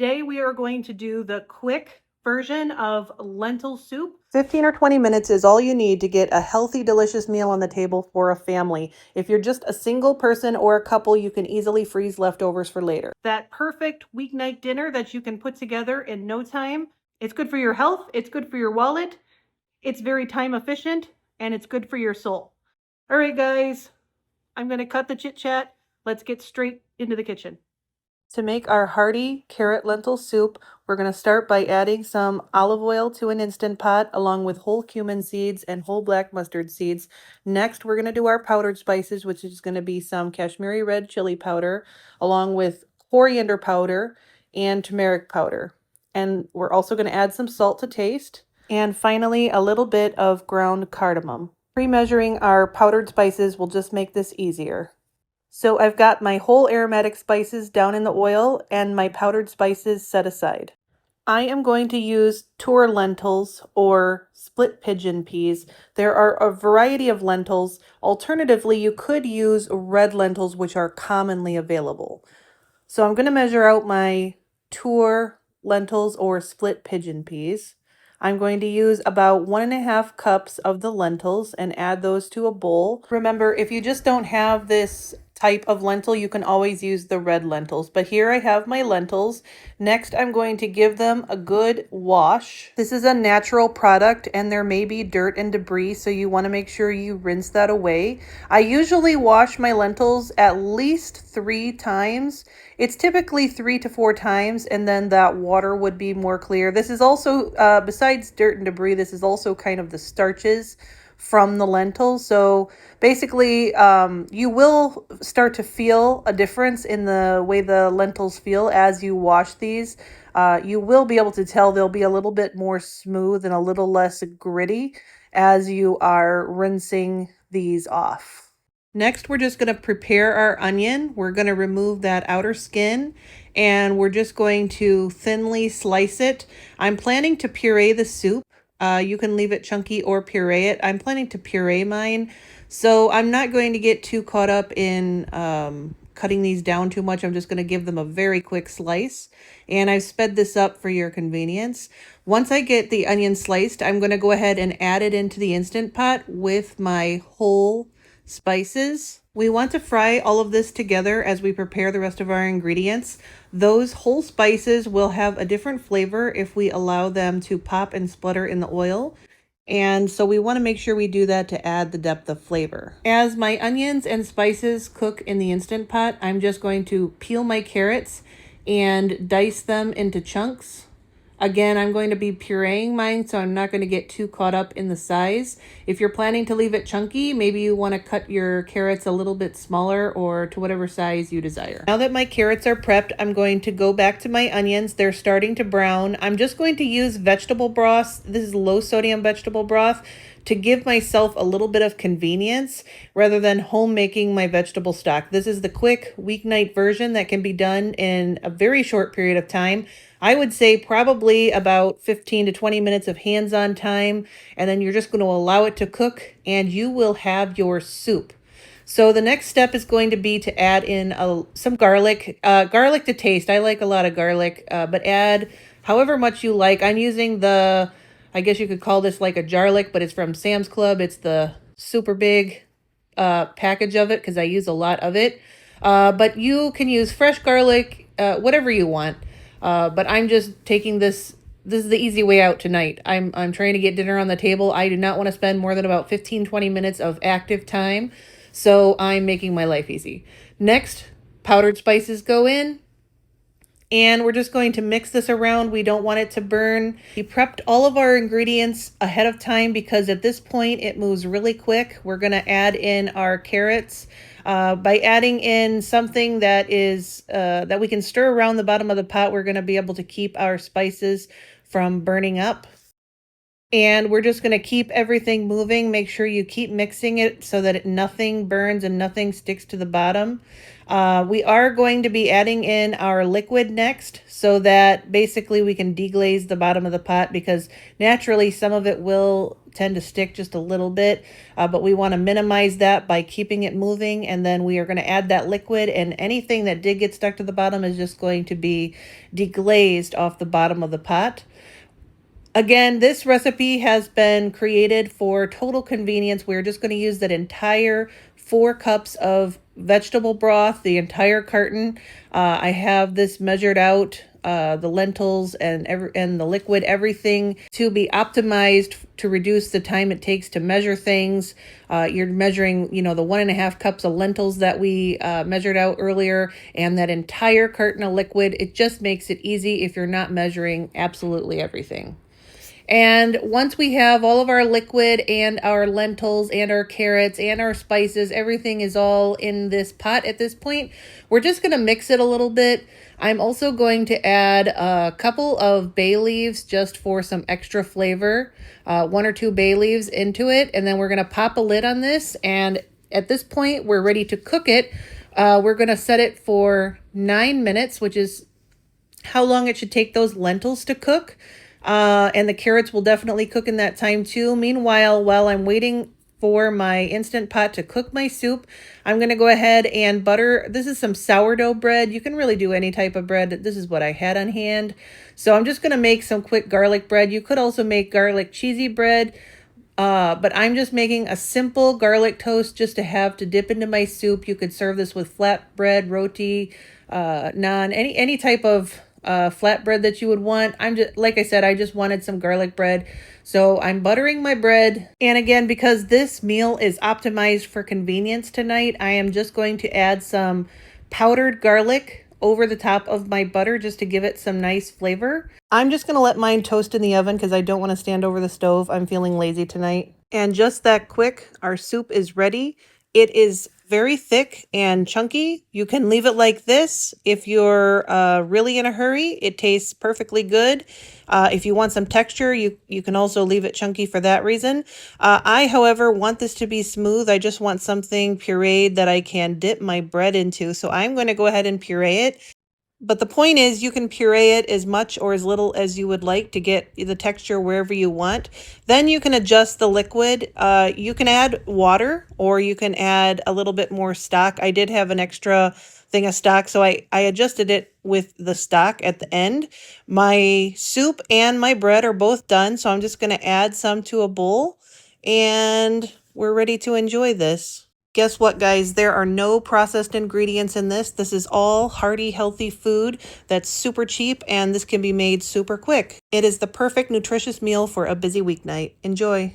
Today we are going to do the quick version of lentil soup. 15 or 20 minutes is all you need to get a healthy, delicious meal on the table for a family. If you're just a single person or a couple, you can easily freeze leftovers for later. That perfect weeknight dinner that you can put together in no time. It's good for your health, it's good for your wallet, it's very time efficient, and it's good for your soul. All right, guys, I'm going to cut the chit chat. Let's get straight into the kitchen. To make our hearty carrot lentil soup, we're going to start by adding some olive oil to an Instant Pot along with whole cumin seeds and whole black mustard seeds. Next, we're going to do our powdered spices, which is going to be some Kashmiri red chili powder along with coriander powder and turmeric powder. And we're also going to add some salt to taste. And finally, a little bit of ground cardamom. Pre-measuring our powdered spices will just make this easier. So I've got my whole aromatic spices down in the oil and my powdered spices set aside. I am going to use tour lentils or split pigeon peas. There are a variety of lentils. Alternatively, you could use red lentils, which are commonly available. So I'm going to measure out my tour lentils or split pigeon peas. I'm going to use about 1.5 cups of the lentils and add those to a bowl. Remember, if you just don't have this type of lentil, you can always use the red lentils. But here I have my lentils. Next, I'm going to give them a good wash. This is a natural product and there may be dirt and debris, so you want to make sure you rinse that away. I usually wash my lentils at least 3 times. It's typically 3 to 4 times, and then that water would be more clear. This is also, besides dirt and debris, this is also kind of the starches from the lentils. So basically, you will start to feel a difference in the way the lentils feel as you wash these. You will be able to tell they'll be a little bit more smooth and a little less gritty as you are rinsing these off. Next, we're just going to prepare our onion. We're going to remove that outer skin and we're just going to thinly slice it. I'm planning to puree the soup. You can leave it chunky or puree it. I'm planning to puree mine, so I'm not going to get too caught up in cutting these down too much. I'm just going to give them a very quick slice, and I've sped this up for your convenience. Once I get the onion sliced, I'm going to go ahead and add it into the Instant Pot with my whole spices. We want to fry all of this together as we prepare the rest of our ingredients. Those whole spices will have a different flavor if we allow them to pop and splutter in the oil. And so we want to make sure we do that to add the depth of flavor. As my onions and spices cook in the Instant Pot, I'm just going to peel my carrots and dice them into chunks. Again, I'm going to be pureeing mine, so I'm not going to get too caught up in the size. If you're planning to leave it chunky, maybe you want to cut your carrots a little bit smaller or to whatever size you desire. Now that my carrots are prepped, I'm going to go back to my onions. They're starting to brown. I'm just going to use vegetable broth. This is low sodium vegetable broth to give myself a little bit of convenience rather than homemaking my vegetable stock. This is the quick weeknight version that can be done in a very short period of time. I would say probably about 15 to 20 minutes of hands-on time, and then you're just going to allow it to cook and you will have your soup. So the next step is going to be to add in some garlic. Garlic to taste. I like a lot of garlic, but add however much you like. I'm using the, I guess you could call this like a jarlic, but it's from Sam's Club. It's the super big package of it because I use a lot of it. But you can use fresh garlic, whatever you want. But I'm just taking this is the easy way out tonight. I'm trying to get dinner on the table. I do not want to spend more than about 15-20 minutes of active time. So I'm making my life easy. Next, powdered spices go in. And we're just going to mix this around. We don't want it to burn. We prepped all of our ingredients ahead of time because at this point it moves really quick. We're going to add in our carrots. By adding in something that is that we can stir around the bottom of the pot, we're going to be able to keep our spices from burning up. And we're just going to keep everything moving. Make sure you keep mixing it so that nothing burns and nothing sticks to the bottom. We are going to be adding in our liquid next so that basically we can deglaze the bottom of the pot because naturally some of it will tend to stick just a little bit, but we want to minimize that by keeping it moving, and then we are going to add that liquid, and anything that did get stuck to the bottom is just going to be deglazed off the bottom of the pot. Again, this recipe has been created for total convenience. We're just going to use that entire 4 cups of vegetable broth, the entire carton. I have this measured out, the lentils and the liquid, everything to be optimized to reduce the time it takes to measure things. You're measuring, the 1.5 cups of lentils that we measured out earlier, and that entire carton of liquid. It just makes it easy if you're not measuring absolutely everything. And once we have all of our liquid and our lentils and our carrots and our spices, everything is all in this pot at this point, we're just going to mix it a little bit. I'm also going to add a couple of bay leaves just for some extra flavor, 1 or 2 bay leaves into it. And then we're going to pop a lid on this. And at this point, we're ready to cook it. We're going to set it for 9 minutes, which is how long it should take those lentils to cook. And the carrots will definitely cook in that time too. Meanwhile, while I'm waiting for my Instant Pot to cook my soup, I'm going to go ahead and butter. This is some sourdough bread. You can really do any type of bread. This is what I had on hand. So I'm just going to make some quick garlic bread. You could also make garlic cheesy bread. But I'm just making a simple garlic toast just to have to dip into my soup. You could serve this with flatbread, roti, naan, any type of flatbread that you would want. I'm just, like I said, I just wanted some garlic bread. So I'm buttering my bread. And again, because this meal is optimized for convenience tonight, I am just going to add some powdered garlic over the top of my butter just to give it some nice flavor. I'm just going to let mine toast in the oven because I don't want to stand over the stove. I'm feeling lazy tonight. And just that quick, our soup is ready. It is very thick and chunky. You can leave it like this if you're really in a hurry. It tastes perfectly good. If you want some texture, you can also leave it chunky for that reason. I, however, want this to be smooth. I just want something pureed that I can dip my bread into. So I'm going to go ahead and puree it. But the point is, you can puree it as much or as little as you would like to get the texture wherever you want. Then you can adjust the liquid. You can add water or you can add a little bit more stock. I did have an extra thing of stock, so I adjusted it with the stock at the end. My soup and my bread are both done, so I'm just going to add some to a bowl, and we're ready to enjoy this. Guess what, guys? There are no processed ingredients in this. This is all hearty, healthy food that's super cheap, and this can be made super quick. It is the perfect nutritious meal for a busy weeknight. Enjoy.